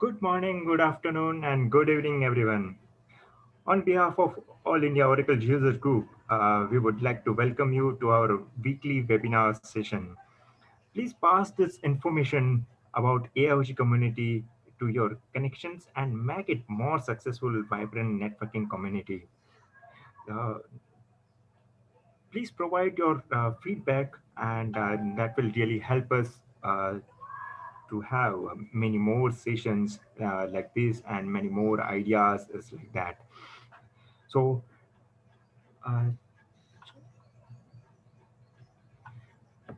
Good morning, good afternoon, and good evening, everyone. On behalf of All India Oracle User Group, we would like to welcome you to our weekly webinar session. Please pass this information about AIoT community to your connections and make it more successful, vibrant networking community. Uh, Please provide your feedback, and that will really help us to have many more sessions like this and many more ideas is like that. So uh,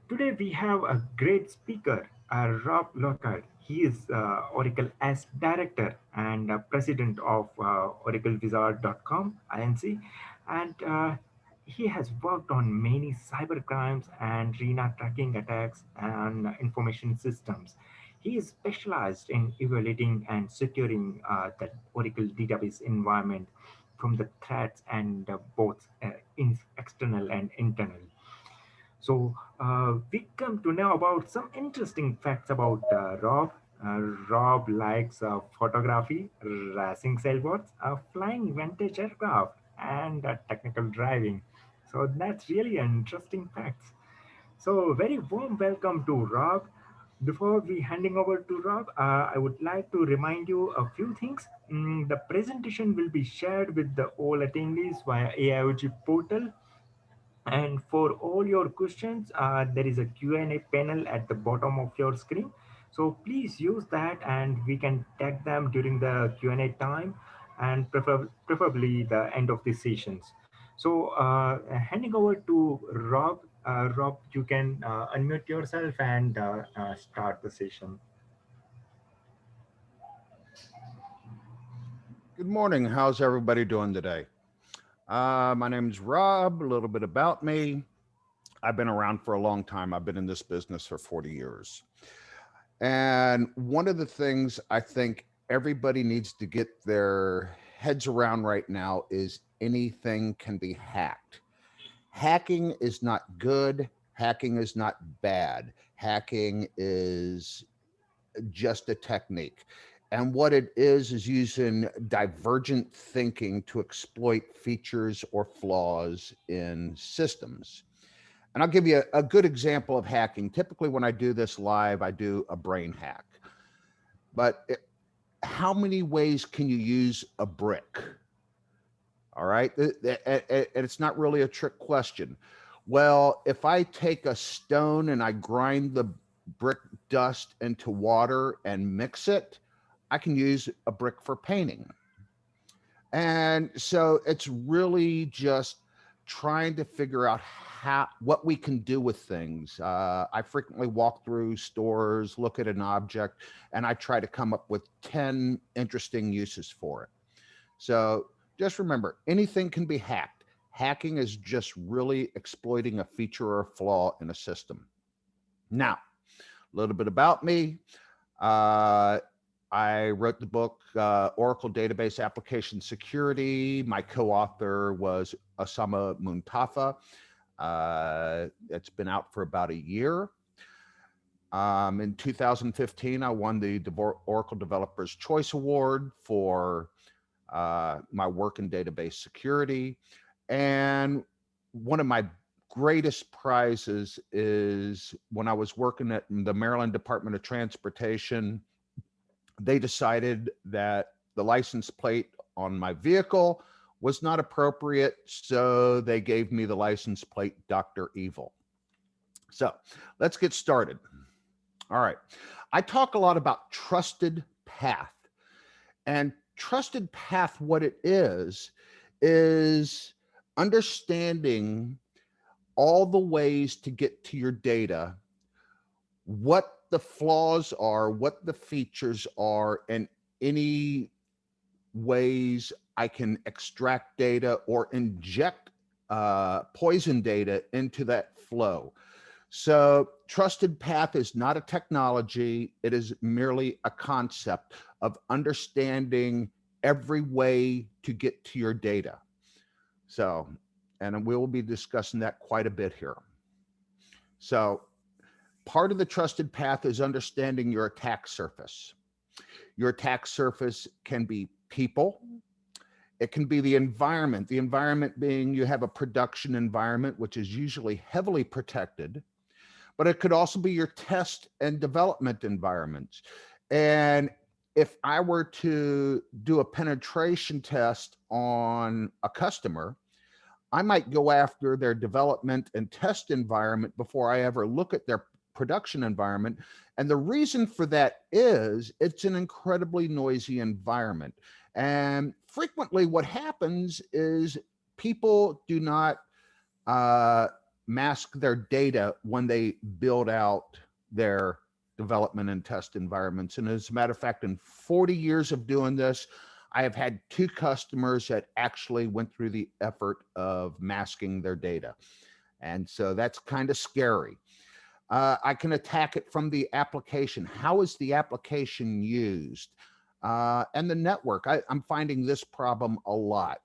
today we have a great speaker, Rob Lockhart. He is Oracle as director and president of OracleWizard.com INC, and he has worked on many cyber crimes and RENA tracking attacks and information systems. He is specialized in evaluating and securing the Oracle database environment from the threats and both external and internal. So we come to know about some interesting facts about Rob. Rob likes photography, racing sailboats, flying vintage aircraft, and technical driving. So that's really interesting facts. So very warm welcome to Rob. Before we handing over to Rob, I would like to remind you a few things. The presentation will be shared with the all attendees via AIOG portal, and for all your questions, there is a Q&A panel at the bottom of your screen. So please use that and we can tag them during the Q&A time and preferably the end of the sessions. So handing over to Rob. Rob, you can unmute yourself and start the session. Good morning. How's everybody doing today? My name's Rob. A little bit about me. I've been around for a long time. I've been in this business for 40 years. And one of the things I think everybody needs to get their heads around right now is anything can be hacked. Hacking is not good. Hacking is not bad. Hacking is just a technique. And what it is using divergent thinking to exploit features or flaws in systems. And I'll give you a good example of hacking. Typically, when I do this live, I do a brain hack. But how many ways can you use a brick? All right. And it's not really a trick question. Well, if I take a stone and I grind the brick dust into water and mix it, I can use a brick for painting. And so it's really just trying to figure out how what we can do with things. I frequently walk through stores, look at an object, and I try to come up with 10 interesting uses for it. So just remember, anything can be hacked. Hacking is just really exploiting a feature or a flaw in a system. Now, a little bit about me. Uh, I wrote the book Oracle Database Application Security. My co-author was Osama Muntafa. It's been out for about a year. In 2015, I won the Oracle Developers Choice Award for my work in database security. And one of my greatest prizes is when I was working at the Maryland Department of Transportation, they decided that the license plate on my vehicle was not appropriate, so they gave me the license plate Dr. Evil. So let's get started. All right. I talk a lot about trusted path. And trusted path, what it is understanding all the ways to get to your data, what the flaws are, what the features are, and any ways I can extract data or inject poison data into that flow. So, trusted path is not a technology, it is merely a concept of understanding every way to get to your data. So, and we will be discussing that quite a bit here. So, part of the trusted path is understanding your attack surface. Your attack surface can be people. It can be the environment being you have a production environment, which is usually heavily protected, but it could also be your test and development environments. And if I were to do a penetration test on a customer, I might go after their development and test environment before I ever look at their production environment. And the reason for that is it's an incredibly noisy environment. And frequently, what happens is people do not uh, mask their data when they build out their development and test environments. And as a matter of fact, in 40 years of doing this, I have had two customers that actually went through the effort of masking their data. And so that's kind of scary. I can attack it from the application. How is the application used? And the network. I'm finding this problem a lot.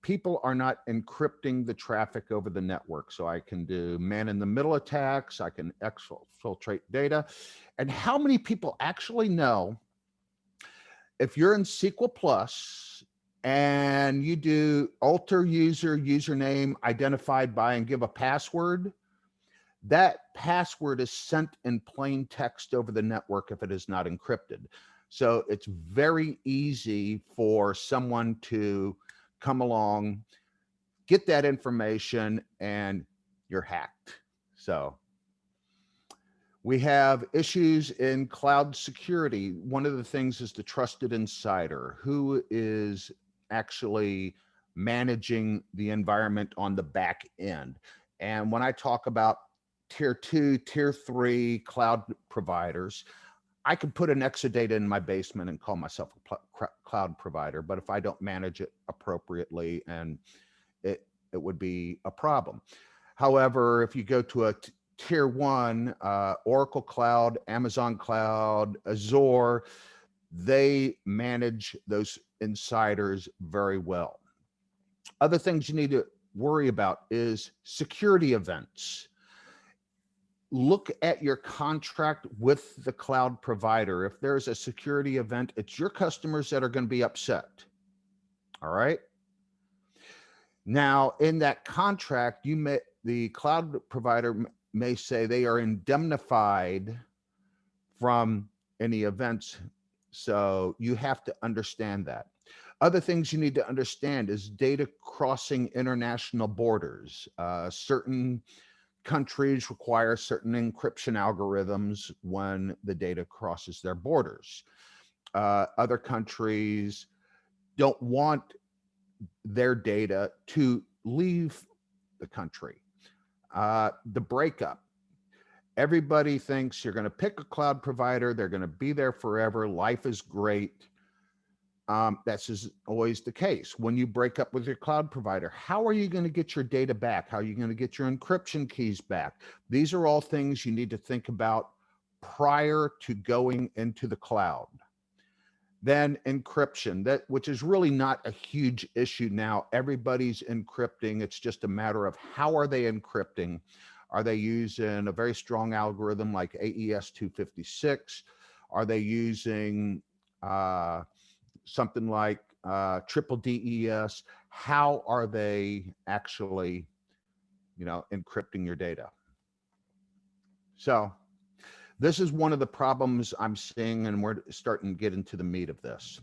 People are not encrypting the traffic over the network. So I can do man in the middle attacks. I can exfiltrate data. And how many people actually know if you're in SQL Plus and you do alter user username identified by and give a password, that password is sent in plain text over the network if it is not encrypted. So it's very easy for someone to come along, get that information, and you're hacked. So we have issues in cloud security. One of the things is the trusted insider, who is actually managing the environment on the back end. And when I talk about tier 2, tier 3 cloud providers, I could put an Exadata in my basement and call myself a cloud provider, but if I don't manage it appropriately, and it would be a problem. However, if you go to a tier 1, Oracle Cloud, Amazon Cloud, Azure, they manage those insiders very well. Other things you need to worry about is security events. Look at your contract with the cloud provider. If there's a security event, it's your customers that are going to be upset. All right. Now, in that contract, the cloud provider may say they are indemnified from any events. So you have to understand that. Other things you need to understand is data crossing international borders. Certain countries require certain encryption algorithms when the data crosses their borders. Other countries don't want their data to leave the country. The breakup. Everybody thinks you're going to pick a cloud provider, they're going to be there forever, life is great. That's always the case. When you break up with your cloud provider, how are you going to get your data back? How are you going to get your encryption keys back? These are all things you need to think about prior to going into the cloud. Then encryption, which is really not a huge issue now. Everybody's encrypting. It's just a matter of how are they encrypting? Are they using a very strong algorithm like AES 256? Are they using something like triple DES? How are they actually, encrypting your data? So this is one of the problems I'm seeing, and we're starting to get into the meat of this.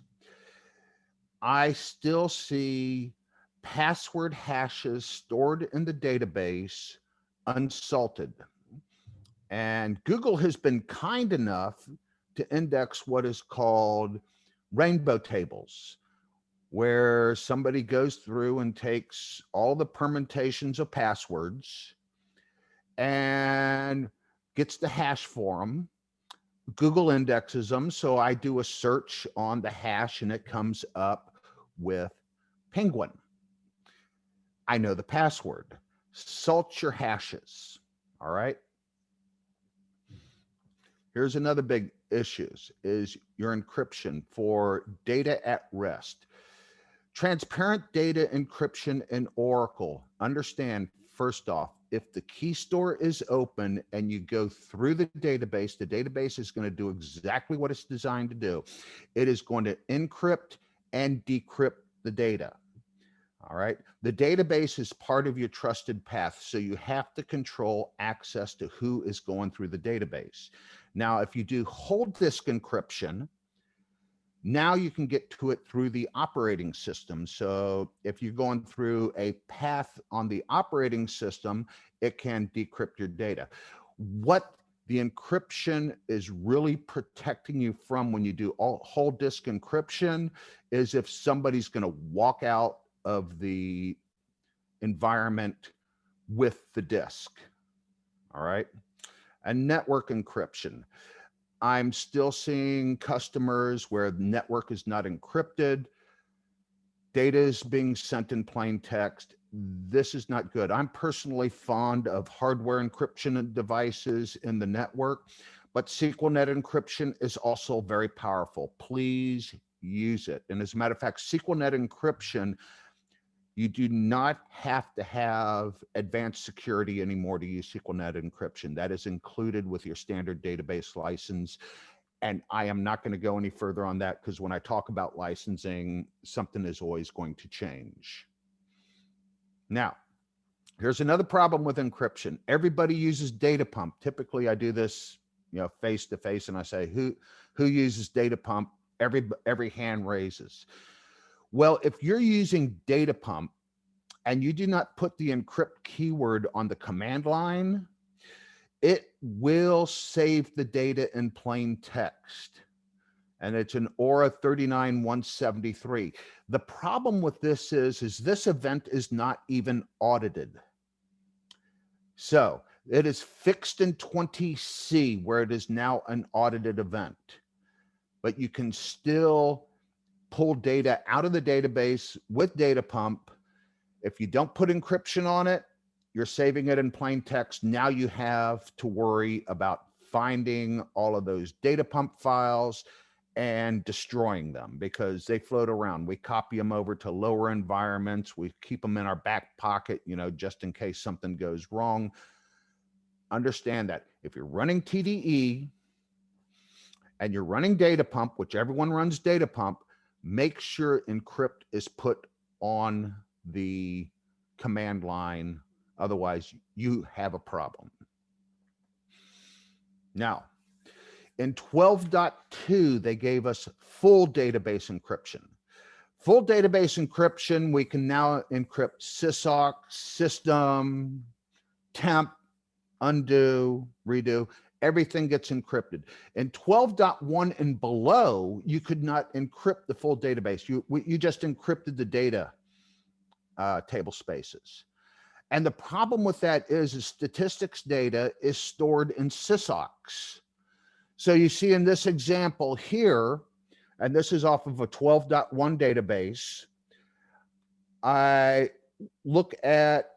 I still see password hashes stored in the database unsalted. And Google has been kind enough to index what is called rainbow tables, where somebody goes through and takes all the permutations of passwords and gets the hash for them. Google indexes them. So I do a search on the hash and it comes up with Penguin. I know the password. Salt your hashes. All right. Here's another big issues is your encryption for data at rest. Transparent data encryption in Oracle. Understand, first off, if the key store is open and you go through the database is going to do exactly what it's designed to do. It is going to encrypt and decrypt the data. All right. The database is part of your trusted path. So you have to control access to who is going through the database. Now, if you do whole disk encryption, now you can get to it through the operating system. So if you're going through a path on the operating system, it can decrypt your data. What the encryption is really protecting you from when you do whole disk encryption is if somebody's going to walk out of the environment with the disk. All right. And network encryption. I'm still seeing customers where the network is not encrypted. Data is being sent in plain text. This is not good. I'm personally fond of hardware encryption devices in the network, but SQLnet encryption is also very powerful. Please use it. And as a matter of fact, SQLnet encryption, you do not have to have advanced security anymore to use SQLnet encryption. That is included with your standard database license. And I am not going to go any further on that because when I talk about licensing, something is always going to change. Now, here's another problem with encryption. Everybody uses data pump. Typically, I do this, face to face, and I say, who uses data pump? Every hand raises. Well, if you're using data pump and you do not put the encrypt keyword on the command line, it will save the data in plain text. And it's an Aura 39173. The problem with this is this event is not even audited. So it is fixed in 20C where it is now an audited event, but you can still pull data out of the database with data pump. If you don't put encryption on it, you're saving it in plain text. Now you have to worry about finding all of those data pump files and destroying them because they float around. We copy them over to lower environments. We keep them in our back pocket, just in case something goes wrong. Understand that if you're running TDE and you're running data pump, which everyone runs data pump, make sure encrypt is put on the command line. Otherwise, you have a problem. Now, in 12.2, they gave us full database encryption. Full database encryption, we can now encrypt sysawk, system, temp, undo, redo. Everything gets encrypted. In 12.1 and below, you could not encrypt the full database. You just encrypted the data table spaces. And the problem with that is statistics data is stored in sysawks. So you see in this example here, and this is off of a 12.1 database, I look at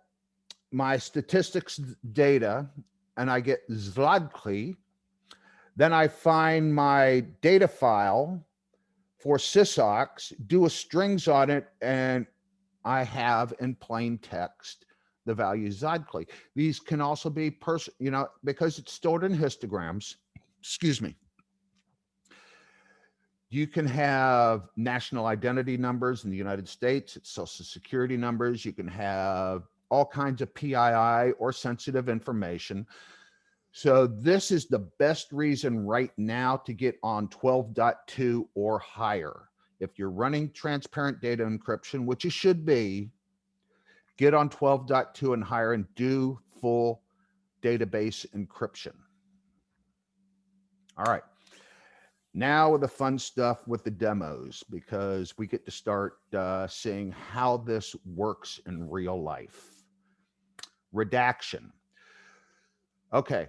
my statistics data and I get Zlodkli. Then I find my data file for sysawks, do a strings on it, and I have in plain text the value Zlodkli. These can also be because it's stored in histograms. Excuse me. You can have national identity numbers in the United States. It's social security numbers. You can have all kinds of PII or sensitive information. So this is the best reason right now to get on 12.2 or higher. If you're running transparent data encryption, which you should be, get on 12.2 and higher and do full database encryption. All right. Now the fun stuff with the demos, because we get to start seeing how this works in real life. Redaction. Okay.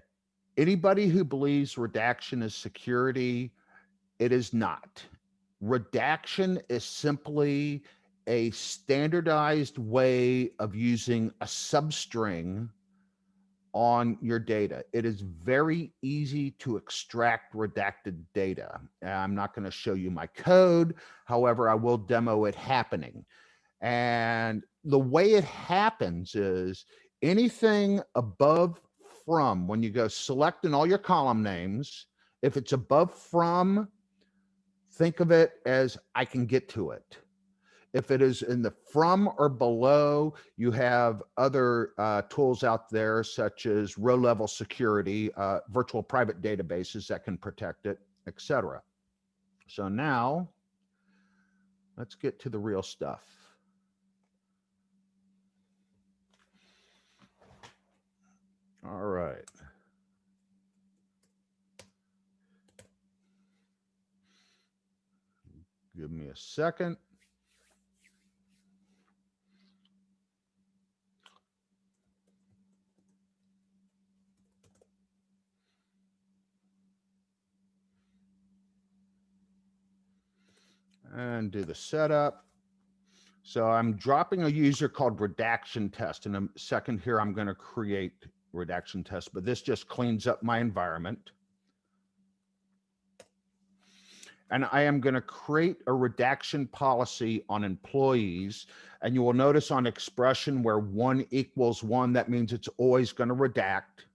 Anybody who believes redaction is security, it is not. Redaction is simply a standardized way of using a substring on your data. It is very easy to extract redacted data. I'm not going to show you my code. However, I will demo it happening. And the way it happens is anything above from, when you go select in all your column names, if it's above from, think of it as I can get to it. If it is in the from or below, you have other tools out there, such as row level security, virtual private databases that can protect it, etc. So now let's get to the real stuff. All right. Give me a second. And do the setup. So I'm dropping a user called redaction test. In a second here, I'm going to create redaction test, but this just cleans up my environment. And I am going to create a redaction policy on employees. And you will notice on expression where 1 equals 1, that means it's always going to redact.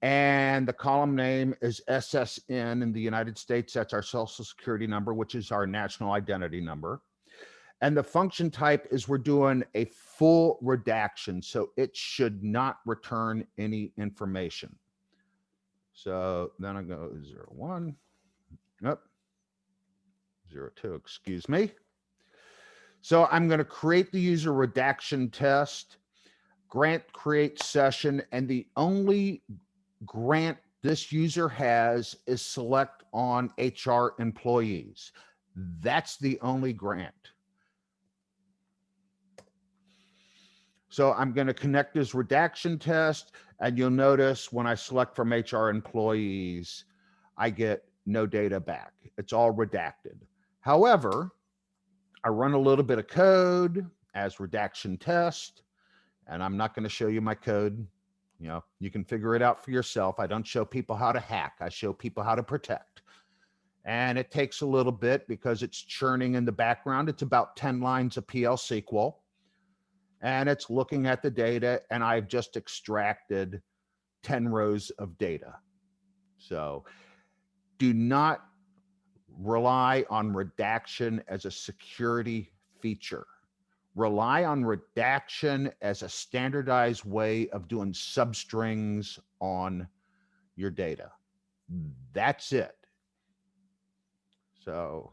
And the column name is SSN in the United States. That's our social security number, which is our national identity number. And the function type is we're doing a full redaction, so it should not return any information. So then I go 01, nope, 02, excuse me. So I'm going to create the user redaction test, grant create session, and the only grant this user has is select on HR employees. That's the only grant. So I'm going to connect this redaction test, and you'll notice when I select from HR employees, I get no data back. It's all redacted. However, I run a little bit of code as redaction test, and I'm not going to show you my code. You know, you can figure it out for yourself. I don't show people how to hack. I show people how to protect. And it takes a little bit because it's churning in the background. It's about 10 lines of PL SQL. And it's looking at the data, and I've just extracted 10 rows of data. So do not rely on redaction as a security feature. Rely on redaction as a standardized way of doing substrings on your data. That's it. So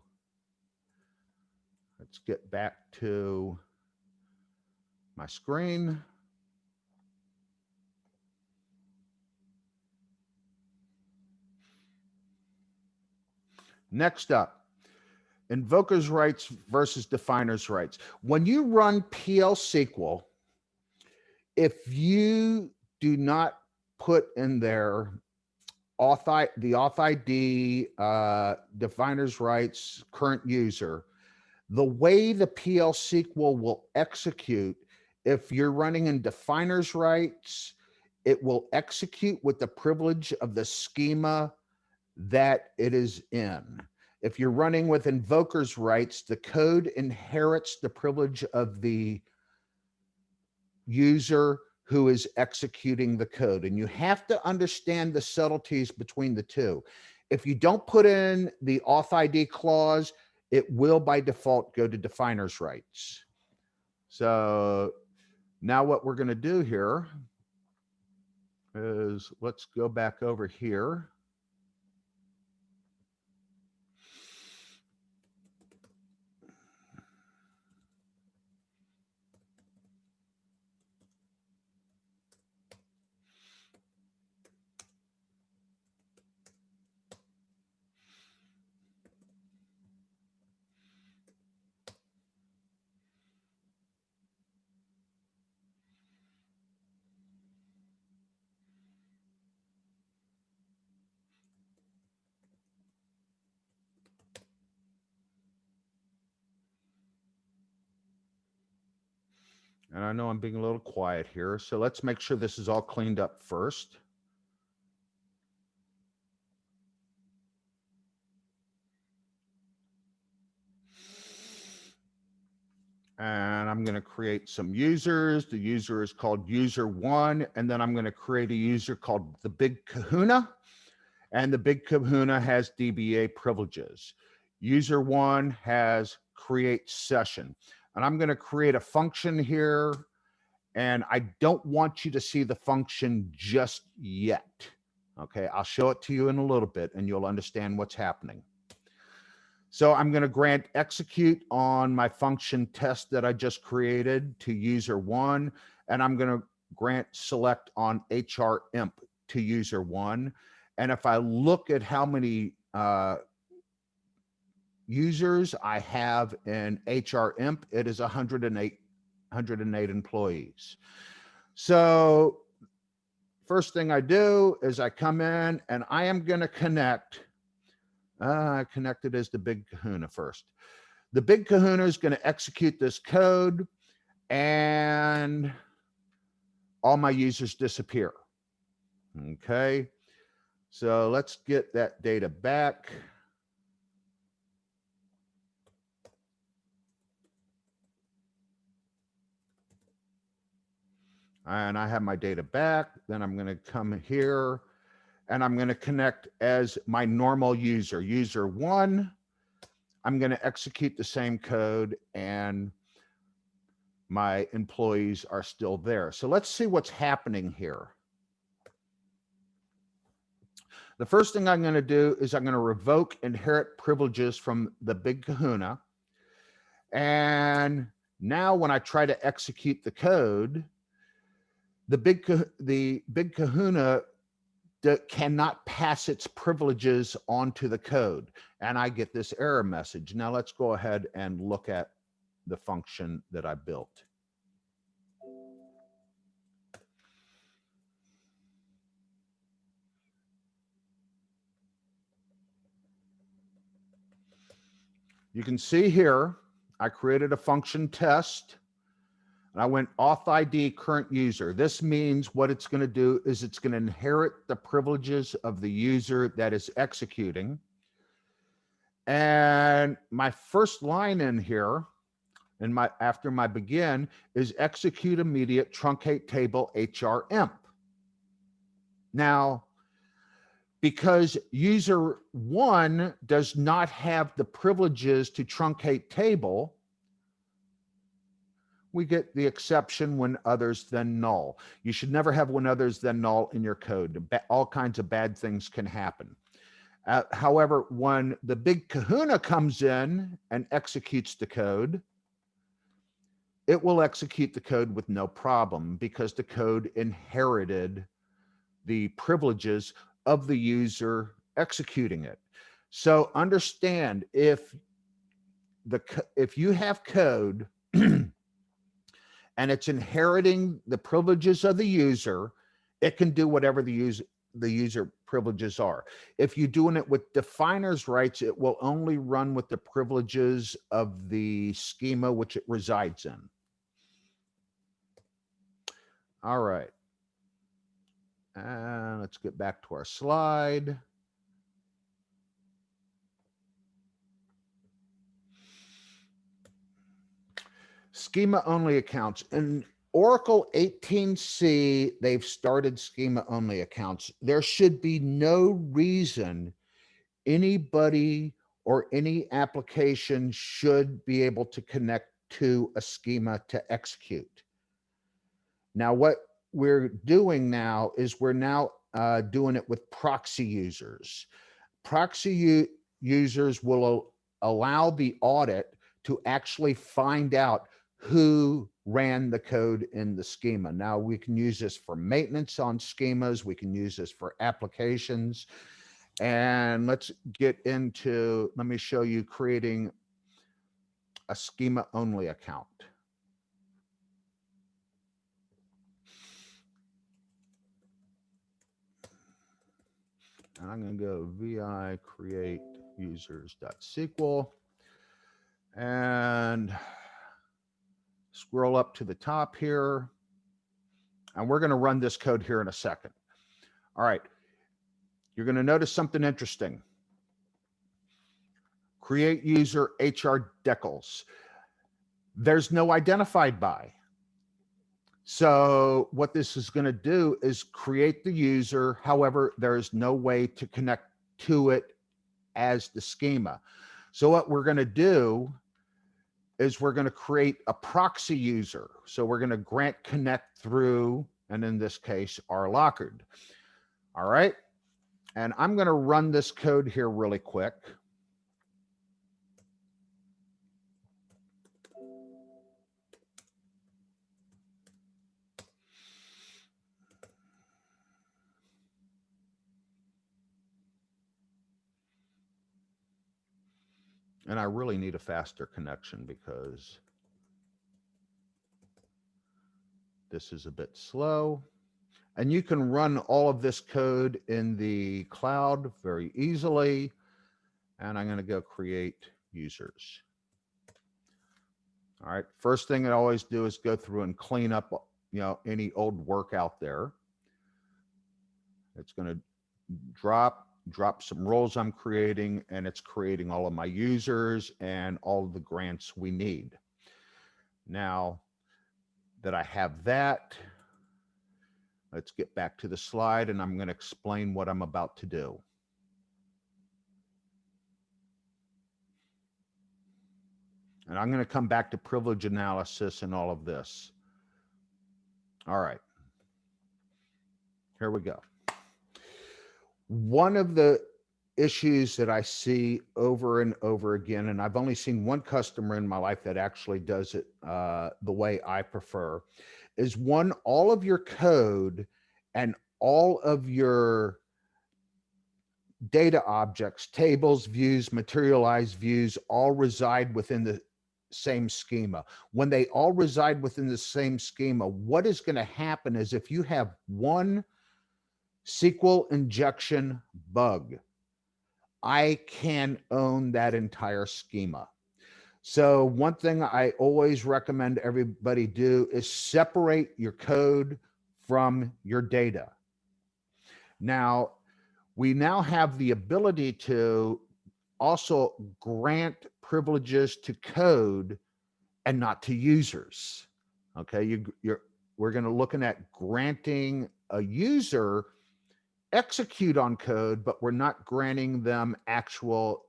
let's get back to my screen. Next up, invokers rights versus definers rights. When you run PL SQL, if you do not put in there the auth ID, definers rights, current user, the way the PL SQL will execute, if you're running in definers rights, it will execute with the privilege of the schema that it is in. If you're running with invokers rights, the code inherits the privilege of the user who is executing the code. And you have to understand the subtleties between the two. If you don't put in the auth ID clause, it will by default go to definers rights. So now what we're going to do here is let's go back over here. And I know I'm being a little quiet here, so let's make sure this is all cleaned up first. And I'm going to create some users. The user is called user one. And then I'm going to create a user called the Big Kahuna. And the Big Kahuna has DBA privileges. User one has create session. And I'm going to create a function here. And I don't want you to see the function just yet. Okay, I'll show it to you in a little bit and you'll understand what's happening. So I'm going to grant execute on my function test that I just created to user one, and I'm going to grant select on HRIMP to user one. And if I look at how many users I have in HRIMP, it is 108 employees. So first thing I do is I come in and I am going to connect. I connected as the Big Kahuna first. The Big Kahuna is going to execute this code and all my users disappear. Okay. So let's get that data back. And I have my data back. Then I'm going to come here and I'm going to connect as my normal user, user one. I'm going to execute the same code and my employees are still there. So let's see what's happening here. The first thing I'm going to do is I'm going to revoke inherit privileges from the Big Kahuna. And now when I try to execute the code, the Big Kahuna cannot pass its privileges onto the code. And I get this error message. Now let's go ahead and look at the function that I built. You can see here, I created a function test and I went auth ID current user. This means what it's going to do is it's going to inherit the privileges of the user that is executing. And my first line in here, after my begin, is execute immediate truncate table HRIMP. Now, because user one does not have the privileges to truncate table, we get the exception when others then null. You should never have when others then null in your code. All kinds of bad things can happen. However, when the Big Kahuna comes in and executes the code, it will execute the code with no problem because the code inherited the privileges of the user executing it. So understand, if you have code and it's inheriting the privileges of the user, it can do whatever the user privileges are. If you're doing it with definers rights, it will only run with the privileges of the schema which it resides in. All right. And let's get back to our slide. Schema only accounts. In Oracle 18c, they've started schema only accounts. There should be no reason anybody or any application should be able to connect to a schema to execute. Now, what we're doing now is we're now doing it with proxy users. Proxy users will allow the audit to actually find out who ran the code in the schema. Now we can use this for maintenance on schemas. We can use this for applications. And let's get into, let me show you creating a schema only account. And I'm going to go vi create users.sql and scroll up to the top here. And we're going to run this code here in a second. All right. You're going to notice something interesting. Create user HR decals. there's no identified by. So what this is going to do is create the user. However, there's no way to connect to it as the schema. So what we're going to do is we're going to create a proxy user. So we're going to grant connect through, and in this case, rlockerd. All right. And I'm going to run this code here really quick. And I really need a faster connection because this is a bit slow. And you can run all of this code in the cloud very easily. And I'm going to go create users. All right. First thing I always do is go through and clean up, any old work out there. It's going to drop some roles I'm creating, and it's creating all of my users and all of the grants we need. Now that I have that, let's get back to the slide, and I'm going to explain what I'm about to do. And I'm going to come back to privilege analysis and all of this. All right. Here we go. One of the issues that I see over and over again, and I've only seen one customer in my life that actually does it the way I prefer, is one, all of your code and all of your data objects, tables, views, materialized views, all reside within the same schema. When they all reside within the same schema, what is going to happen is if you have one SQL injection bug, I can own that entire schema. So one thing I always recommend everybody do is separate your code from your data. Now, we now have the ability to also grant privileges to code and not to users. Okay, we're going to looking at granting a user execute on code, but we're not granting them actual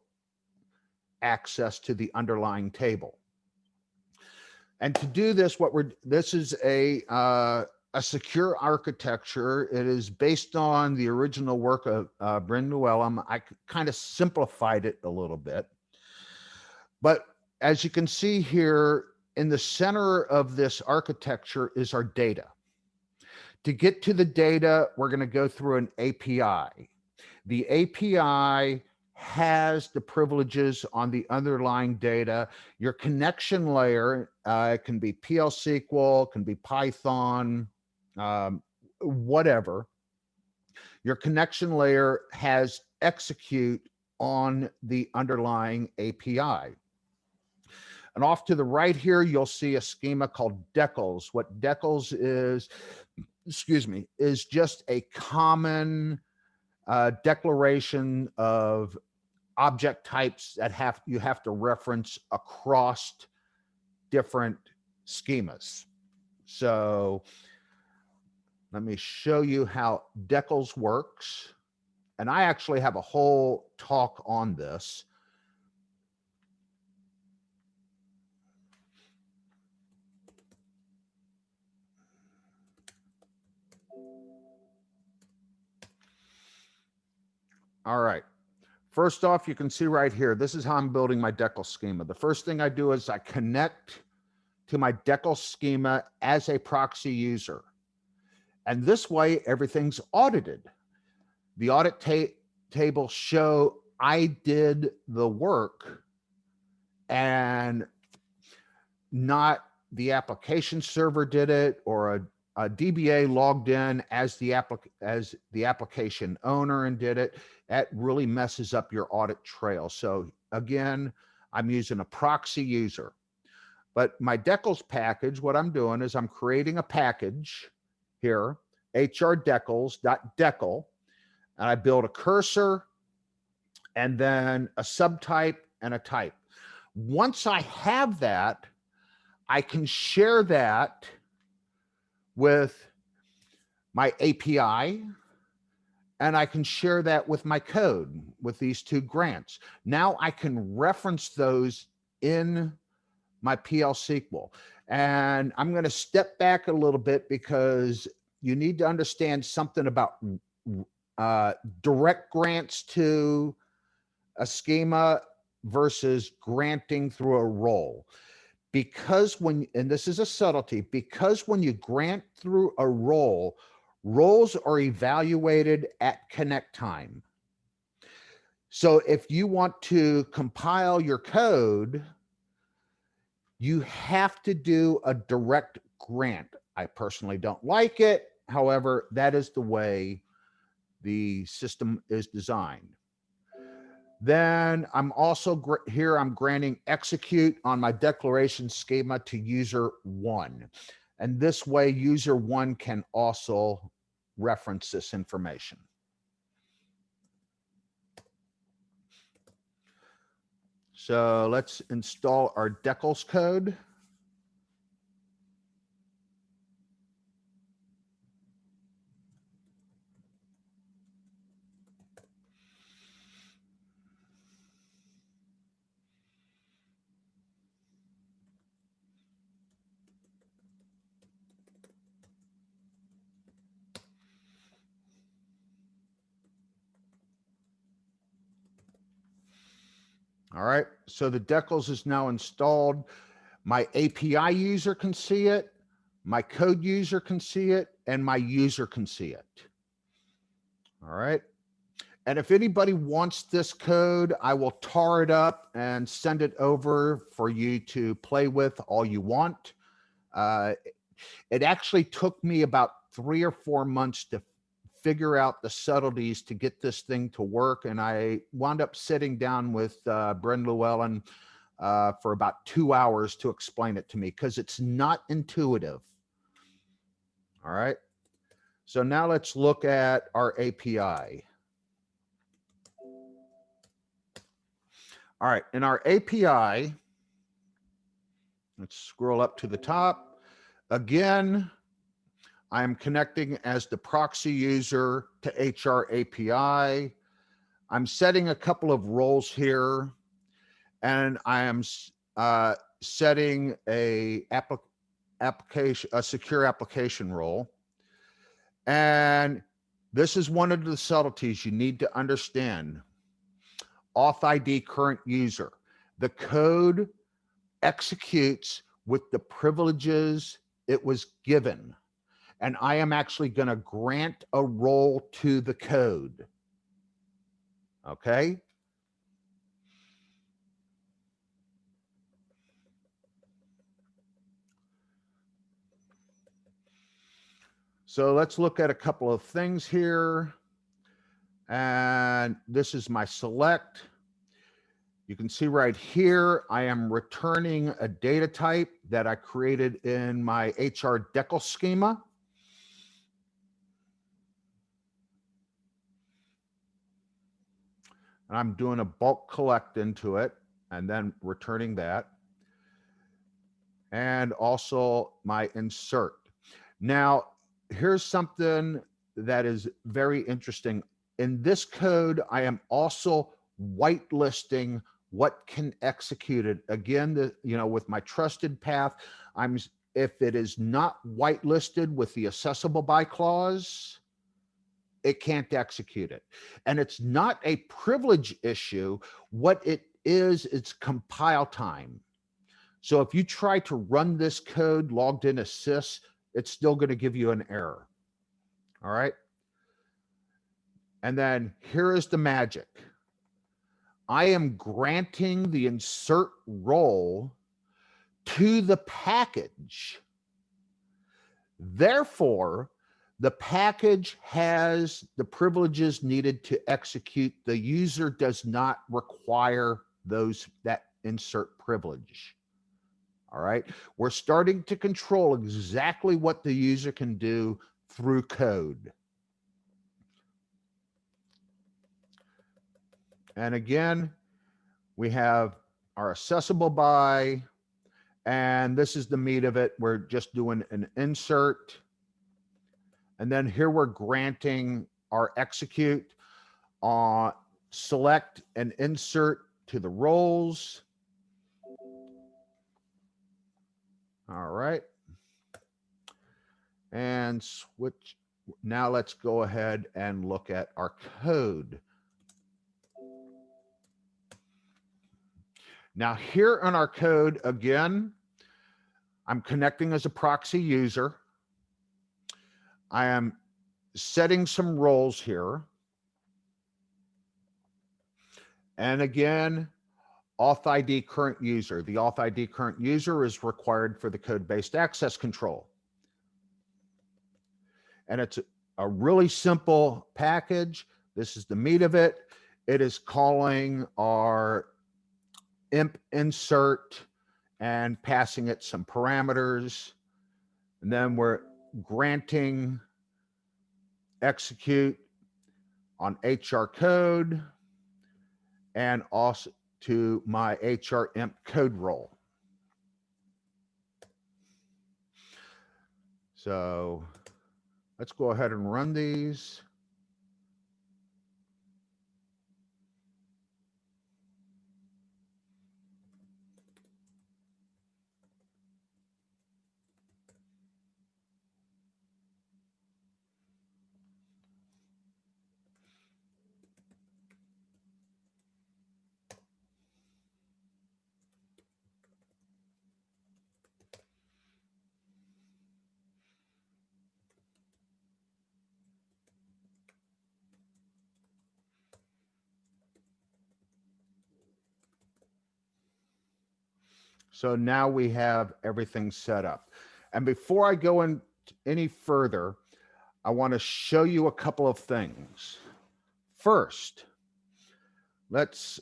access to the underlying table. And to do this, this is a secure architecture. It is based on the original work of Bryn Llewellyn. I kind of simplified it a little bit. But as you can see here, in the center of this architecture is our data. To get to the data, we're going to go through an API. The API has the privileges on the underlying data. Your connection layer can be PL SQL, can be Python, whatever. Your connection layer has execute on the underlying API. And off to the right here, you'll see a schema called decals. What decals is, is just a common declaration of object types that you have to reference across different schemas. So let me show you how decals works. And I actually have a whole talk on this. All right. First off, you can see right here, this is how I'm building my decal schema. The first thing I do is I connect to my decal schema as a proxy user. And this way, everything's audited. The audit table show I did the work and not the application server did it, or a DBA logged in as the application owner and did it. That really messes up your audit trail. So again, I'm using a proxy user. But my decals package, what I'm doing is I'm creating a package here, hrdecals.decal, and I build a cursor and then a subtype and a type. Once I have that, I can share that with my API, and I can share that with my code with these two grants. Now I can reference those in my PL SQL. And I'm going to step back a little bit because you need to understand something about direct grants to a schema versus granting through a role. Because and this is a subtlety, because when you grant through a role, roles are evaluated at connect time. So if you want to compile your code, you have to do a direct grant. I personally don't like it. However, that is the way the system is designed. Then I'm also here, I'm granting execute on my declaration schema to user one. And this way user one can also reference this information. So let's install our decals code. All right, so the decals is now installed. My API user can see it, my code user can see it, and my user can see it. All right. And if anybody wants this code, I will tar it up and send it over for you to play with all you want. It actually took me about 3 or 4 months to figure out the subtleties to get this thing to work. And I wound up sitting down with Bren Llewellyn for about 2 hours to explain it to me because it's not intuitive. All right. So now let's look at our API. All right, in our API, let's scroll up to the top. Again, I'm connecting as the proxy user to HR API. I'm setting a couple of roles here, and I am setting a secure application role. And this is one of the subtleties you need to understand. Auth ID current user. The code executes with the privileges it was given. And I am actually going to grant a role to the code. Okay. So let's look at a couple of things here. And this is my select. You can see right here, I am returning a data type that I created in my HR decal schema. And I'm doing a bulk collect into it and then returning that. And also my insert. Now, here's something that is very interesting. In this code, I am also whitelisting what can execute it. Again, with my trusted path, if it is not whitelisted with the accessible by clause, it can't execute it. And it's not a privilege issue. What it is, it's compile time. So if you try to run this code logged in as sys, it's still going to give you an error. All right. And then here is the magic. I am granting the insert role to the package. Therefore, the package has the privileges needed to execute. The user does not require that insert privilege. All right. We're starting to control exactly what the user can do through code. And again, we have our accessible by, And this is the meat of it. We're just doing an insert. And then here we're granting our execute. Select and insert to the roles. All right. And switch. Now let's go ahead and look at our code. Now here on our code, again, I'm connecting as a proxy user. I am setting some roles here. And again, auth ID current user. The auth ID current user is required for the code-based access control. And it's a really simple package. This is the meat of it. It is calling our imp insert and passing it some parameters. And then we're granting execute on HR code and also to my HR imp code role. So let's go ahead and run these. So now we have everything set up. And before I go in any further, I want to show you a couple of things. First, let's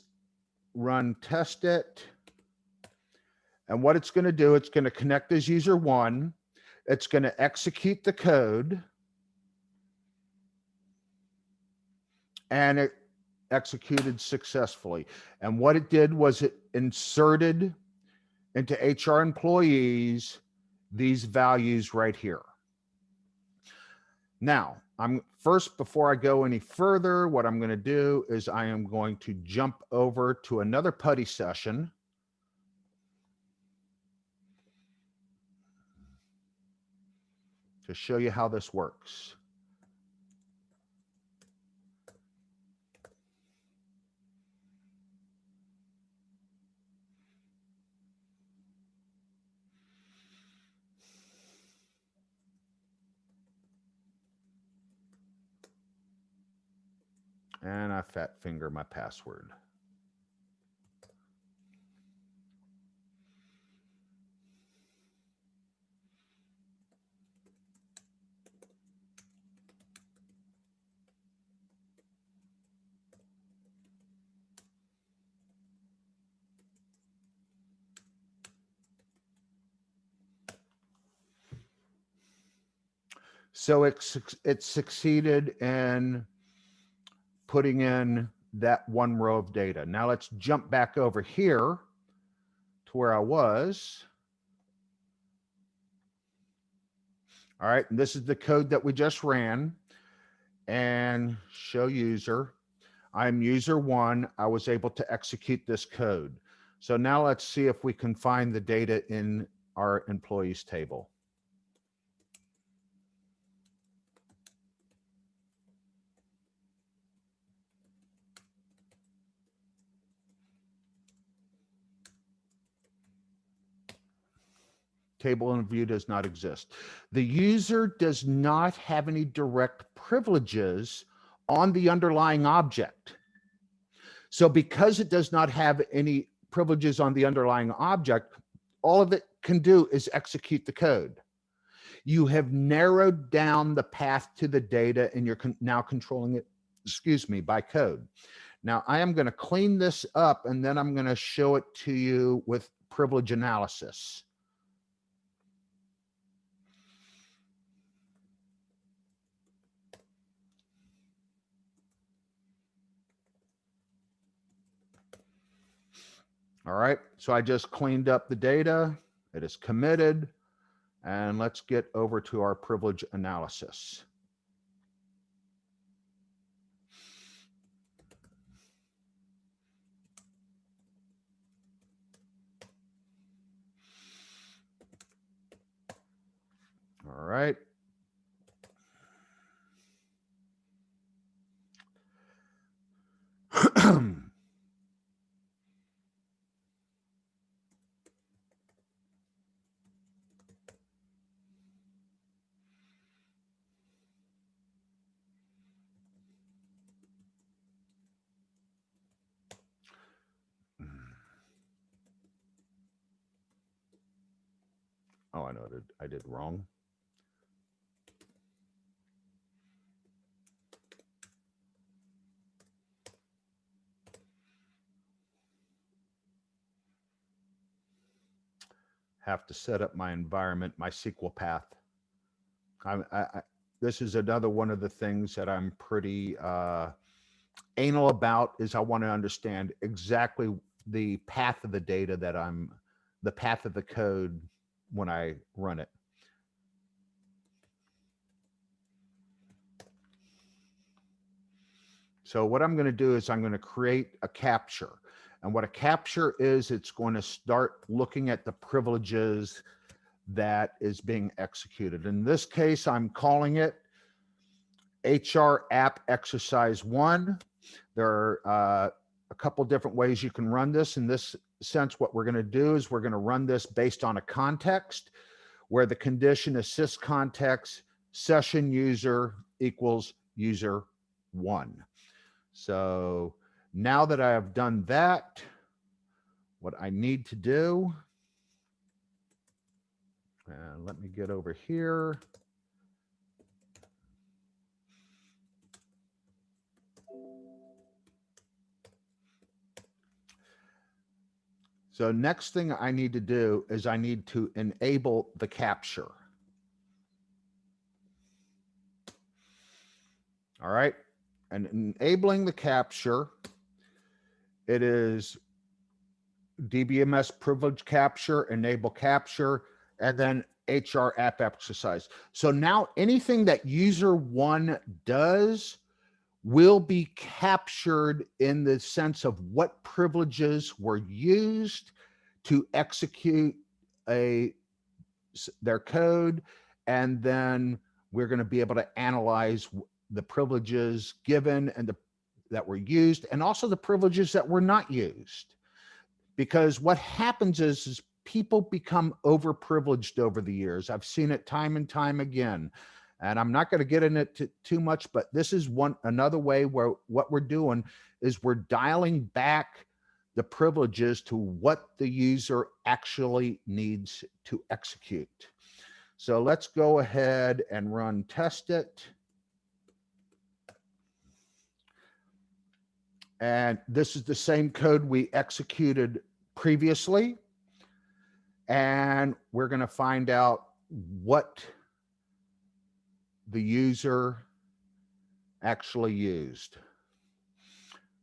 run test it. And what it's going to do, it's going to connect as user one. It's going to execute the code. And it executed successfully. And what it did was it inserted into HR employees these values right here. Now, before I go any further, what I'm going to do is I am going to jump over to another PuTTY session. To show you how this works. And I fat finger my password. So it succeeded in putting in that one row of data. Now let's jump back over here to where I was. All right, and this is the code that we just ran. And show user. I'm user one. I was able to execute this code. So now let's see if we can find the data in our employees table. Table in view does not exist. The user does not have any direct privileges on the underlying object. So because it does not have any privileges on the underlying object, all of it can do is execute the code. You have narrowed down the path to the data and you're now controlling it, by code. Now I am going to clean this up and then I'm going to show it to you with privilege analysis. All right, so I just cleaned up the data It is committed. And let's get over to our privilege analysis. All right. Oh, I know I did wrong. Have to set up my environment, my SQL path. This is another one of the things that I'm pretty anal about is I want to understand exactly the path of the data that the path of the code when I run it. So what I'm going to do is I'm going to create a capture. And what a capture is, it's going to start looking at the privileges that is being executed. In this case, I'm calling it HR app exercise 1. There are a couple different ways you can run this. In this sense, what we're going to do is we're going to run this based on a context where the condition is syscontext session user equals user 1. So now that I have done that, what I need to do, let me get over here. So next thing I need to do is I need to enable the capture. All right. And enabling the capture, it is DBMS privilege capture, enable capture, and then HR app exercise. So now anything that user 1 does will be captured in the sense of what privileges were used to execute their code. And then we're going to be able to analyze the privileges given and that were used, and also the privileges that were not used. Because what happens is people become overprivileged over the years. I've seen it time and time again. And I'm not going to get into it too much, but this is another way where what we're doing is we're dialing back the privileges to what the user actually needs to execute. So let's go ahead and run test it. And this is the same code we executed previously. And we're going to find out what the user actually used.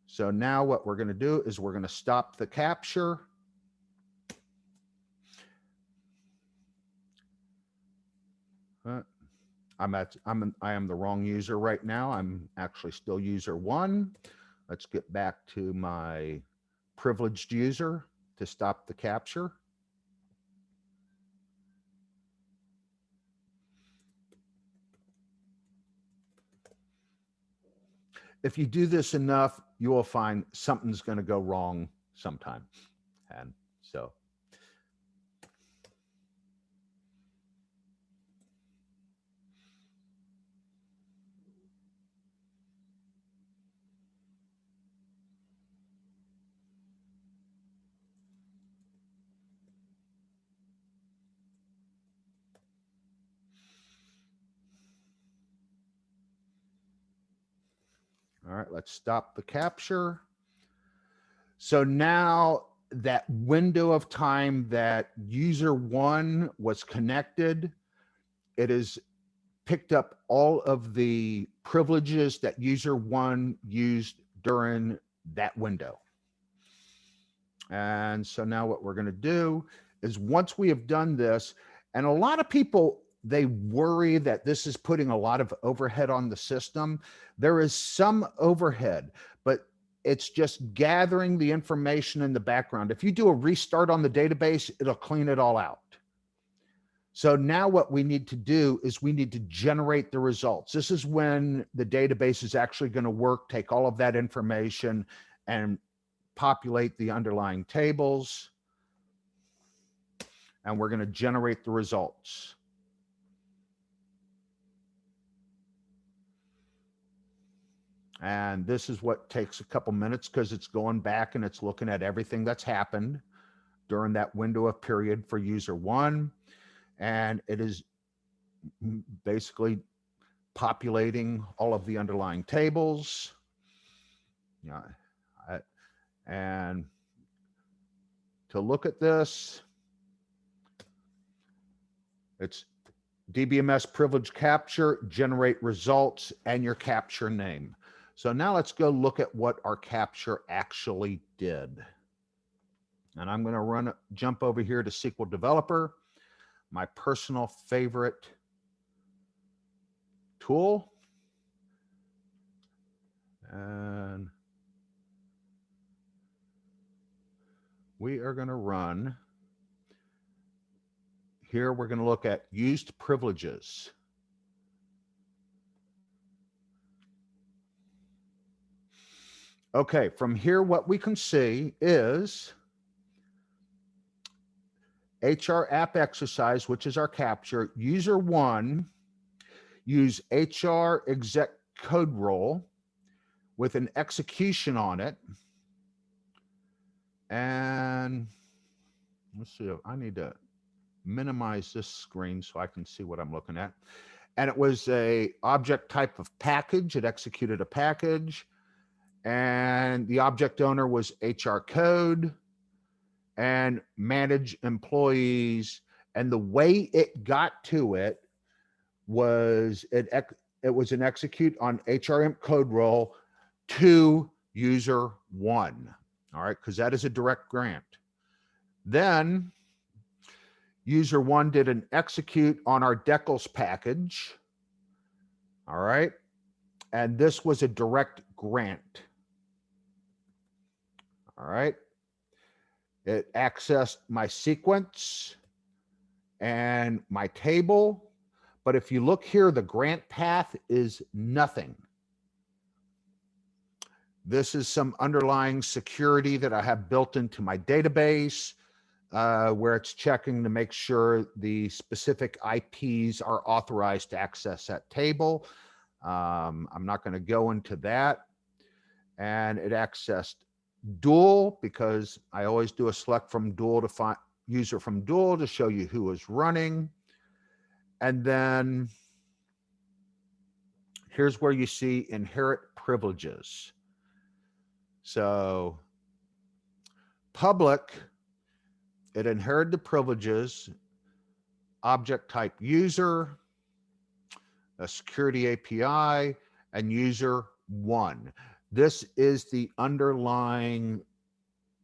So now what we're going to do is we're going to stop the capture. I am the wrong user right now. I'm actually still user 1. Let's get back to my privileged user to stop the capture. If you do this enough, you will find something's going to go wrong sometime. And so all right, let's stop the capture. So now that window of time that user 1 was connected, it is picked up all of the privileges that user 1 used during that window. And so now what we're going to do is once we have done this, and a lot of people, they worry that this is putting a lot of overhead on the system. There is some overhead, but it's just gathering the information in the background. If you do a restart on the database, it'll clean it all out. So now what we need to do is we need to generate the results. This is when the database is actually going to work, take all of that information and populate the underlying tables. And we're going to generate the results. And this is what takes a couple minutes because it's going back and it's looking at everything that's happened during that window of period for user one. And it is basically populating all of the underlying tables. Yeah. And to look at this, it's DBMS privilege capture, generate results, and your capture name. So now let's go look at what our capture actually did. And I'm going to jump over here to SQL Developer, my personal favorite tool. And we are going to run. Here we're going to look at used privileges. Okay, from here what we can see is HR app exercise, which is our capture. User one, use HR exec code role with an execution on it. And let's see, I need to minimize this screen so I can see what I'm looking at. And it was a object type of package. It executed a package. And the object owner was HR code and manage employees. And the way it got to it was it was an execute on HRM code role to user one. All right, because that is a direct grant. Then user one did an execute on our decals package. All right, and this was a direct grant. All right. It accessed my sequence and my table. But if you look here, the grant path is nothing. This is some underlying security that I have built into my database where it's checking to make sure the specific IPs are authorized to access that table. I'm not going to go into that. And it accessed dual because I always do a select from dual to find user from dual to show you who is running. And then here's where you see inherit privileges. So public, it inherited the privileges, object type user, a security API, and user one. This is the underlying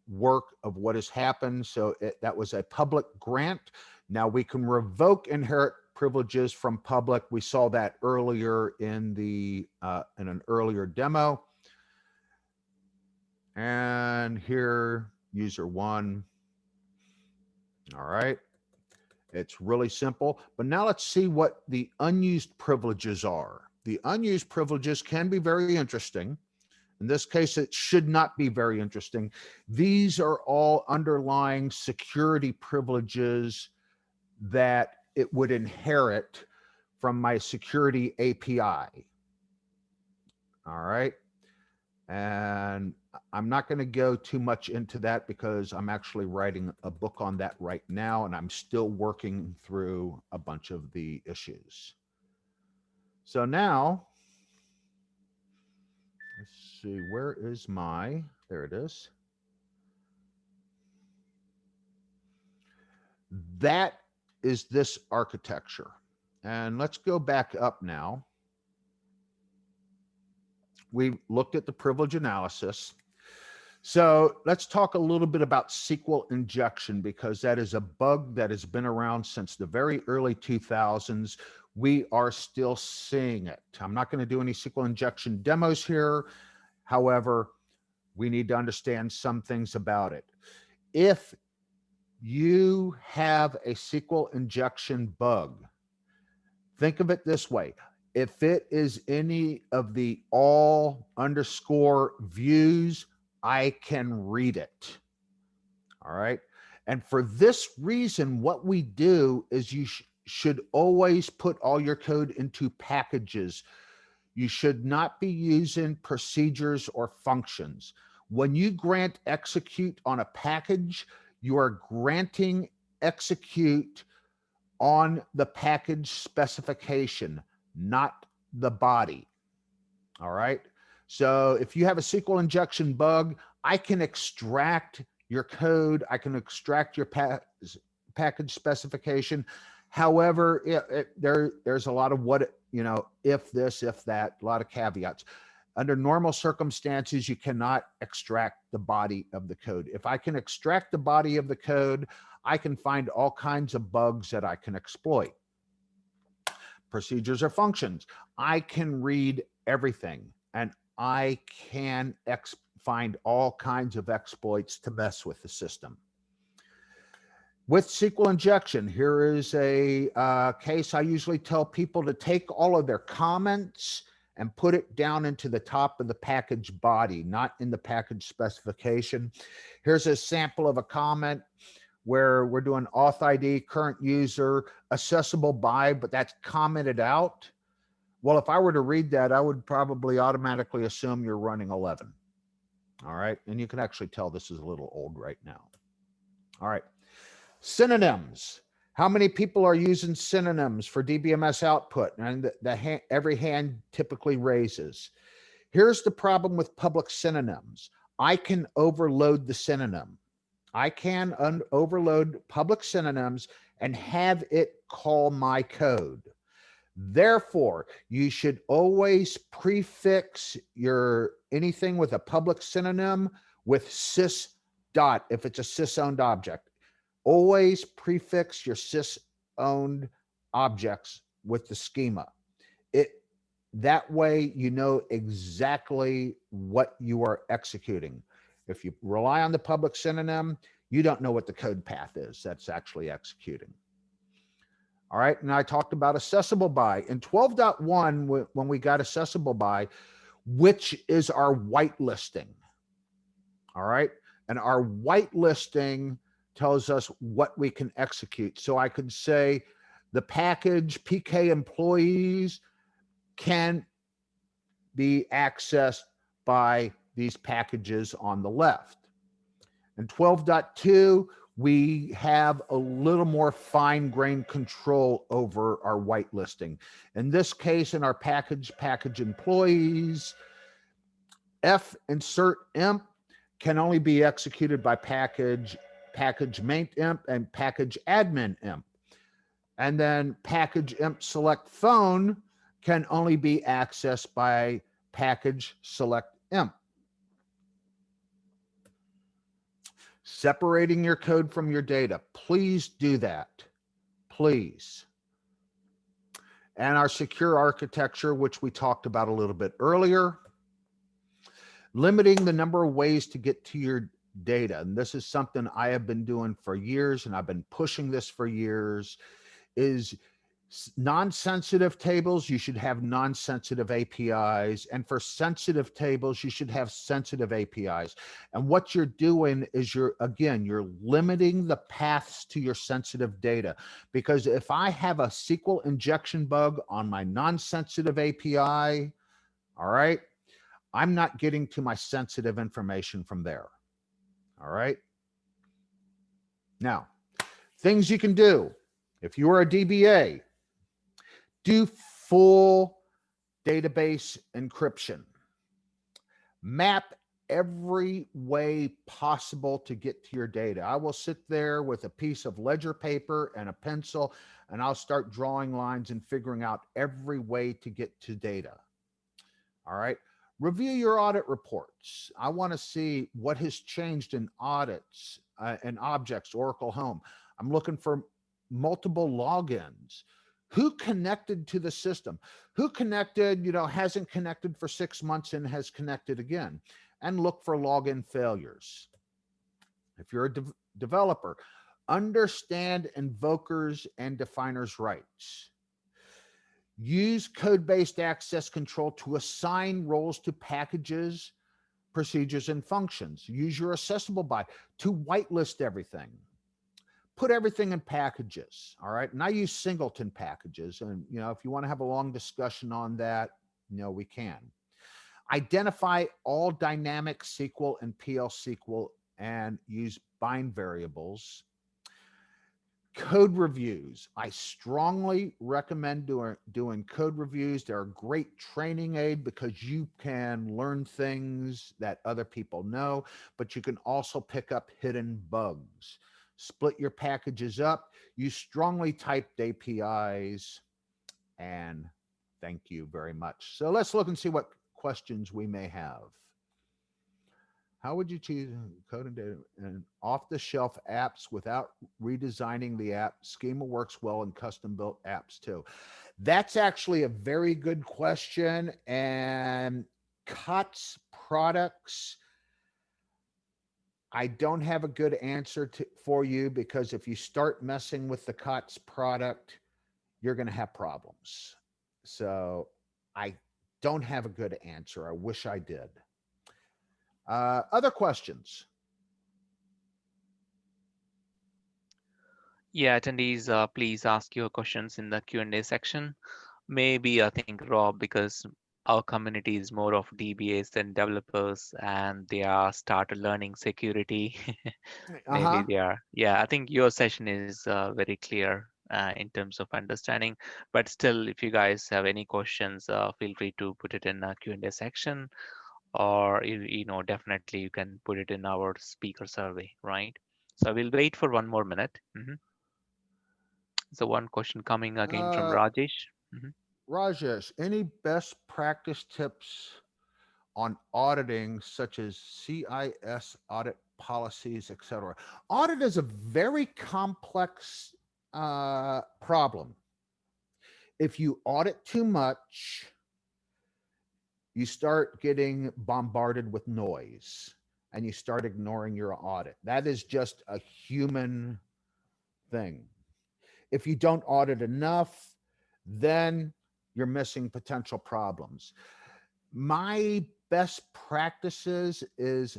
work of what has happened. So that was a public grant. Now we can revoke inherit privileges from public. We saw that earlier in the in an earlier demo. And here, user one. All right. It's really simple. But now let's see what the unused privileges are. The unused privileges can be very interesting. In this case, it should not be very interesting. These are all underlying security privileges that it would inherit from my security API. All right. And I'm not going to go too much into that because I'm actually writing a book on that right now, and I'm still working through a bunch of the issues. So now, let's see, where is my, there it is. That is this architecture. And let's go back up now. We looked at the privilege analysis. So let's talk a little bit about SQL injection, because that is a bug that has been around since the very early 2000s. We are still seeing it. I'm not going to do any SQL injection demos here. However, we need to understand some things about it. If you have a SQL injection bug, think of it this way. If it is any of the all underscore views, I can read it. All right. And for this reason, what we do is you should always put all your code into packages. You should not be using procedures or functions. When you grant execute on a package, you are granting execute on the package specification, not the body. All right. So if you have a SQL injection bug, I can extract your code. I can extract your package specification. However, there's a lot of if this, if that, a lot of caveats. Under normal circumstances, you cannot extract the body of the code. If I can extract the body of the code, I can find all kinds of bugs that I can exploit. Procedures or functions. I can read everything, and I can find all kinds of exploits to mess with the system. With SQL injection, here is a case I usually tell people to take all of their comments and put it down into the top of the package body, not in the package specification. Here's a sample of a comment where we're doing auth ID, current user, accessible by, but that's commented out. Well, if I were to read that, I would probably automatically assume you're running 11. All right. And you can actually tell this is a little old right now. All right. Synonyms. How many people are using synonyms for DBMS output? And every hand typically raises. Here's the problem with public synonyms. I can overload the synonym. I can overload public synonyms and have it call my code. Therefore, you should always prefix your anything with a public synonym with sys dot if it's a sys-owned object. Always prefix your sys-owned objects with the schema. That way you know exactly what you are executing. If you rely on the public synonym, you don't know what the code path is that's actually executing. All right, and I talked about accessible by. In 12.1, when we got accessible by, which is our whitelisting. All right, and our whitelisting tells us what we can execute. So I could say the package PK employees can be accessed by these packages on the left. In 12.2, we have a little more fine-grained control over our whitelisting. In this case, in our package employees, F insert imp can only be executed by package main imp and package admin imp. And then package imp select phone can only be accessed by package select imp. Separating your code from your data. Please do that. Please. And our secure architecture, which we talked about a little bit earlier. Limiting the number of ways to get to your data. And this is something I have been doing for years, and I've been pushing this for years, is non-sensitive tables, you should have non-sensitive APIs. And for sensitive tables, you should have sensitive APIs. And what you're doing is you're limiting the paths to your sensitive data. Because if I have a SQL injection bug on my non-sensitive API, all right, I'm not getting to my sensitive information from there. All right. Now, things you can do. If you are a DBA, do full database encryption. Map every way possible to get to your data. I will sit there with a piece of ledger paper and a pencil, and I'll start drawing lines and figuring out every way to get to data. All right. Review your audit reports. I want to see what has changed in audits and objects, Oracle Home. I'm looking for multiple logins. Who connected to the system? Who connected, hasn't connected for 6 months and has connected again? And look for login failures. If you're a developer, understand invokers and definers' rights. Use code-based access control to assign roles to packages, procedures, and functions. Use your accessible by to whitelist everything. Put everything in packages. All right. And I use singleton packages. And, if you want to have a long discussion on that, we can. Identify all dynamic SQL and PL SQL and use bind variables. Code reviews. I strongly recommend doing code reviews. They're a great training aid because you can learn things that other people know, but you can also pick up hidden bugs. Split your packages up. Use strongly typed APIs. And thank you very much. So let's look and see what questions we may have. How would you choose code and data and off-the-shelf apps without redesigning the app? Schema works well in custom-built apps too. That's actually a very good question. And COTS products, I don't have a good answer for you, because if you start messing with the COTS product, you're going to have problems. So I don't have a good answer. I wish I did. Other questions? Yeah, attendees, please ask your questions in the Q&A section. Maybe I think Rob, because our community is more of DBAs than developers, and they are started learning security. Maybe Uh-huh. they are. Yeah, I think your session is very clear in terms of understanding. But still, if you guys have any questions, feel free to put it in the Q&A section, or definitely you can put it in our speaker survey, right? So we'll wait for 1 more minute. So one question coming again from Uh, Rajesh. Mhm. Rajesh, any best practice tips on auditing, such as CIS audit policies, etc.? Audit is a very complex problem. If you audit too much, you start getting bombarded with noise and you start ignoring your audit. That is just a human thing. If you don't audit enough, then you're missing potential problems. My best practices is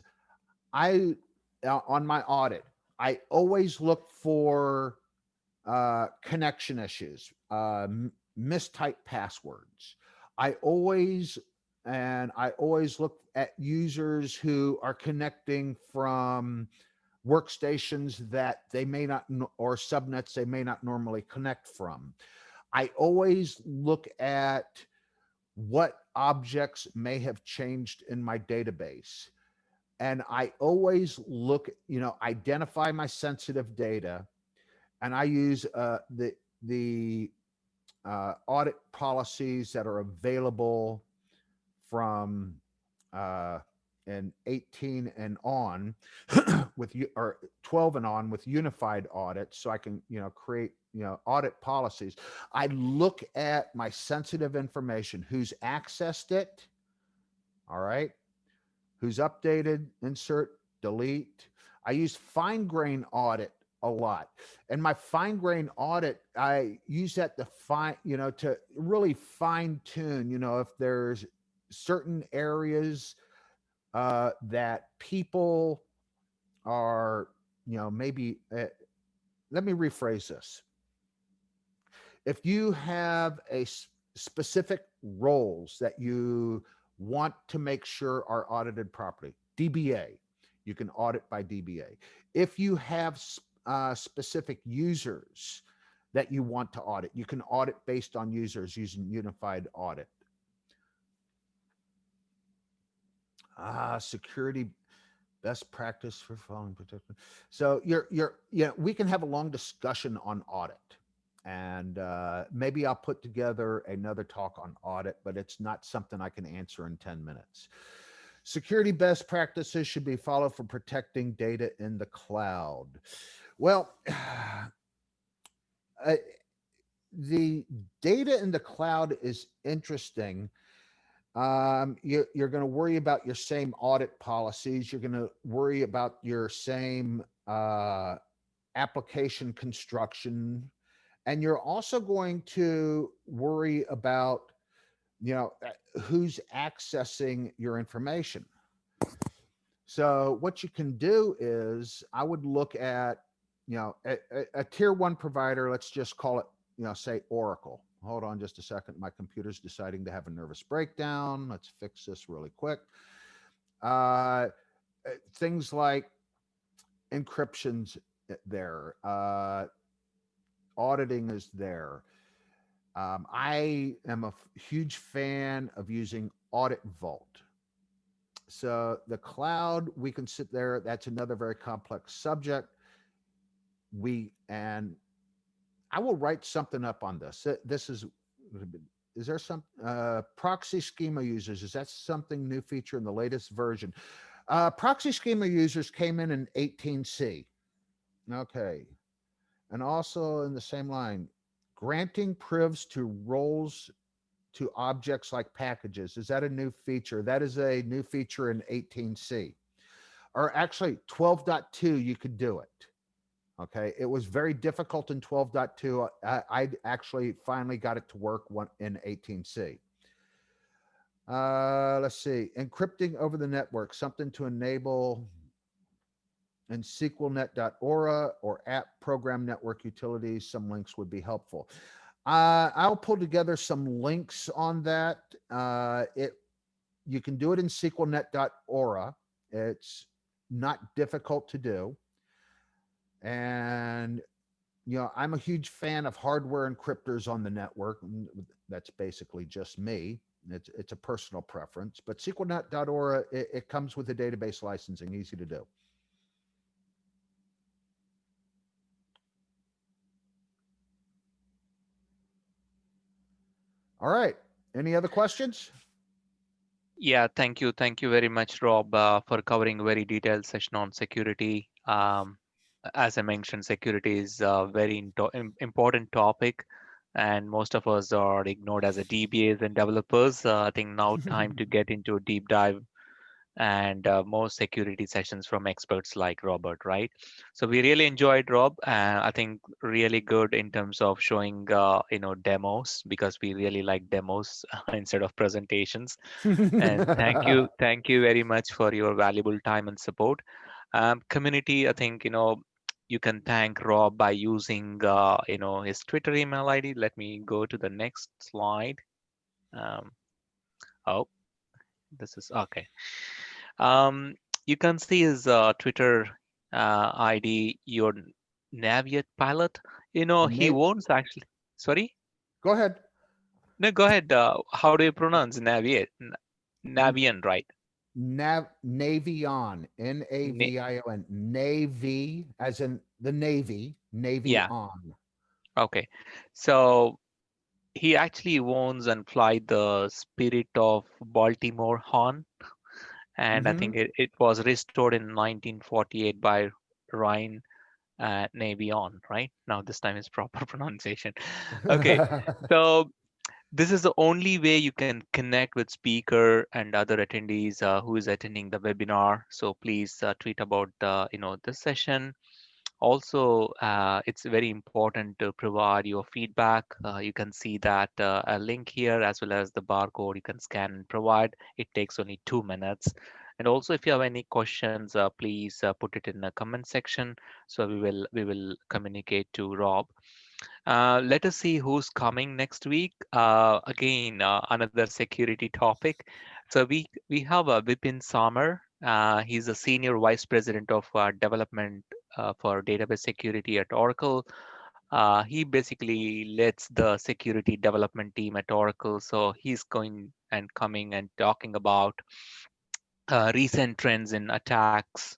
I on my audit, I always look for connection issues, mistyped passwords. I always I always look at users who are connecting from workstations that they may not or subnets they may not normally connect from. I always look at what objects may have changed in my database. And I always look, identify my sensitive data, and I use the audit policies that are available from uh, in 18 and on with you, or 12 and on, with unified audit, so I can create audit policies. I look at my sensitive information, who's accessed it, all right, who's updated, insert, delete. I use fine grain audit a lot. And my fine grain audit, I use that to to really fine tune, if there's certain areas that people are, maybe, let me rephrase this. If you have specific roles that you want to make sure are audited properly, DBA, you can audit by DBA. If you have specific users that you want to audit, you can audit based on users using unified audit. Security best practice for following protection. So we can have a long discussion on audit, And maybe I'll put together another talk on audit, but it's not something I can answer in 10 minutes. Security best practices should be followed for protecting data in the cloud. Well, uh, the data in the cloud is interesting. You're going to worry about your same audit policies. You're going to worry about your same application construction, and you're also going to worry about who's accessing your information. So what you can do is I would look at a tier one provider. Let's just call it, say Oracle. Hold on just a second, my computer's deciding to have a nervous breakdown. Let's fix this really quick. uh Things like encryptions there, auditing is there. I am a huge fan of using Audit Vault. So the cloud, we can sit there. That's another very complex subject. And I will write something up on this. This is there some proxy schema users? Is that something new feature in the latest version? Proxy schema users came in 18C. Okay. And also in the same line, granting privs to roles to objects like packages. Is that a new feature? That is a new feature in 18C. Or actually 12.2, you could do it. Okay. It was very difficult in 12.2. I actually finally got it to work in 18C. Let's see. Encrypting over the network, something to enable in SQLnet.aura or app program network utilities. Some links would be helpful. I'll pull together some links on that. You can do it in SQLnet.aura. It's not difficult to do. And I'm a huge fan of hardware encryptors on the network. That's basically just me. It's a personal preference, but SQLnet.aura, it comes with the database licensing, easy to do. All right. Any other questions? Yeah, thank you. Thank you very much, Rob, for covering a very detailed session on security. As I mentioned, security is a very important topic, and most of us are ignored as a DBAs and developers. I think now time to get into a deep dive and more security sessions from experts like Robert, right? So we really enjoyed Rob. I think really good in terms of showing, demos, because we really like demos instead of presentations. And thank you very much for your valuable time and support. Community, I think, you can thank Rob by using, his Twitter email ID. Let me go to the next slide. Um, oh, this is okay. Um, you can see his Twitter ID, your Naviat pilot. He Nate, owns actually. Sorry? go ahead. No, go ahead. How do you pronounce Naviat? Navian, right? Navion, Na- Navion, Navy, as in the Navy, Navy yeah. on. Okay. So he actually owns and fly the Spirit of Baltimore Horn, and I Mm-hmm. think it was restored in 1948 by Ryan Navion, right? Now this time is proper pronunciation. Okay, so this is the only way you can connect with speaker and other attendees who is attending the webinar. So please tweet about this session. Also, it's very important to provide your feedback. You can see that a link here as well as the barcode you can scan and provide. It takes only 2 minutes. And also, if you have any questions, please put it in the comment section. So we will communicate to Rob. Let us see who's coming next week. Again, another security topic. So we have Vipin Samar. He's a senior vice president of development for database security at Oracle. He basically leads the security development team at Oracle. So he's going and coming and talking about recent trends in attacks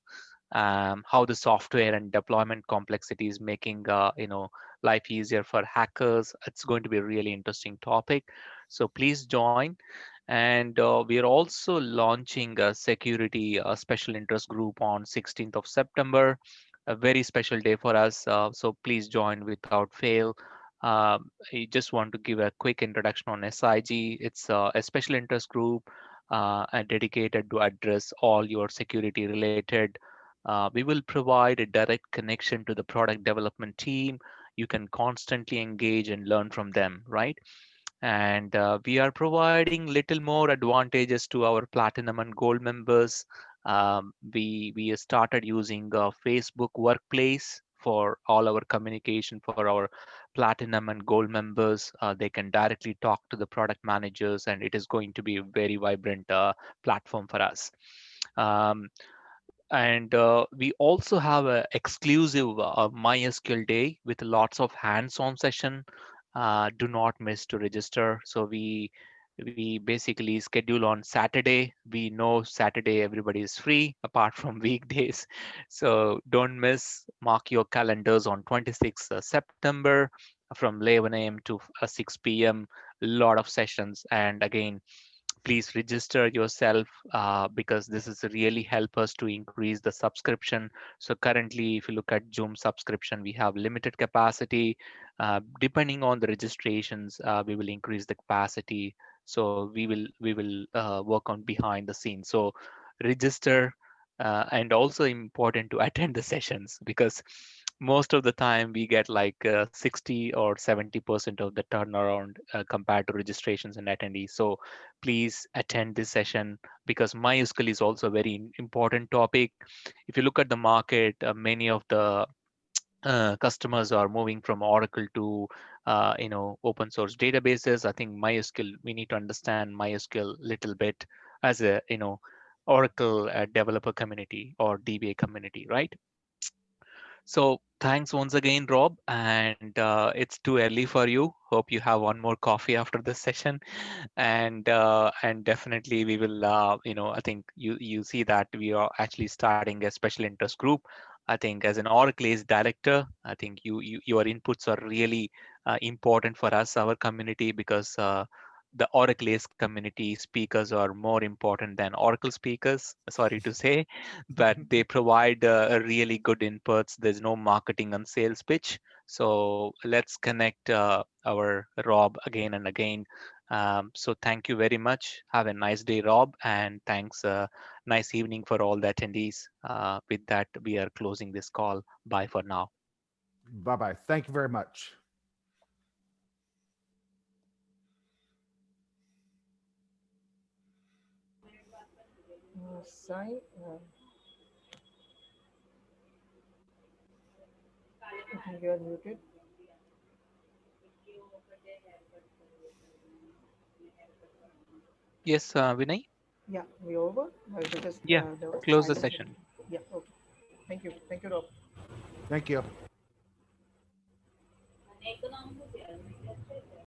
how the software and deployment complexity is making life easier for hackers. It's going to be a really interesting topic. So please join. And we are also launching a security special interest group on 16th of September, a very special day for us. So please join without fail. I just want to give a quick introduction on SIG. It's a special interest group dedicated to address all your security related. We will provide a direct connection to the product development team. You can constantly engage and learn from them, right? And we are providing little more advantages to our platinum and gold members. We started using Facebook Workplace for all our communication for our platinum and gold members. They can directly talk to the product managers, and it is going to be a very vibrant platform for us. Um, and we also have an exclusive MySQL day with lots of hands-on session. Do not miss to register. So we basically schedule on Saturday. We know Saturday everybody is free apart from weekdays. So don't miss. Mark your calendars on 26th September from 11 a.m. to 6 p.m. A lot of sessions. And again, please register yourself because this is really help us to increase the subscription. So currently, if you look at Zoom subscription, we have limited capacity. Depending on the registrations, we will increase the capacity. So we will work on behind the scenes. So register, and also important to attend the sessions, because most of the time we get like 60 or 70% of the turnaround compared to registrations and attendees. So please attend this session, because MySQL is also a very important topic. If you look at the market, many of the customers are moving from Oracle to open source databases. I think MySQL, we need to understand MySQL little bit as a Oracle developer community or DBA community, right? So thanks once again, Rob. And it's too early for you. Hope you have one more coffee after this session. And definitely we will. I think you see that we are actually starting a special interest group. I think as an Oracle's director, I think your inputs are really important for us, our community, because the Oracle's community speakers are more important than Oracle speakers. Sorry to say, but they provide really good inputs. There's no marketing and sales pitch. So let's connect our Rob again and again. So thank you very much. Have a nice day, Rob, and thanks. Nice evening for all the attendees. With that, we are closing this call. Bye for now. Bye-bye. Thank you very much. Sai, you are muted. Yes, Vinay. Yeah, we over. Because Yeah, the close the silence. session. Yeah, okay. Thank you. Thank you, Rob. Thank you.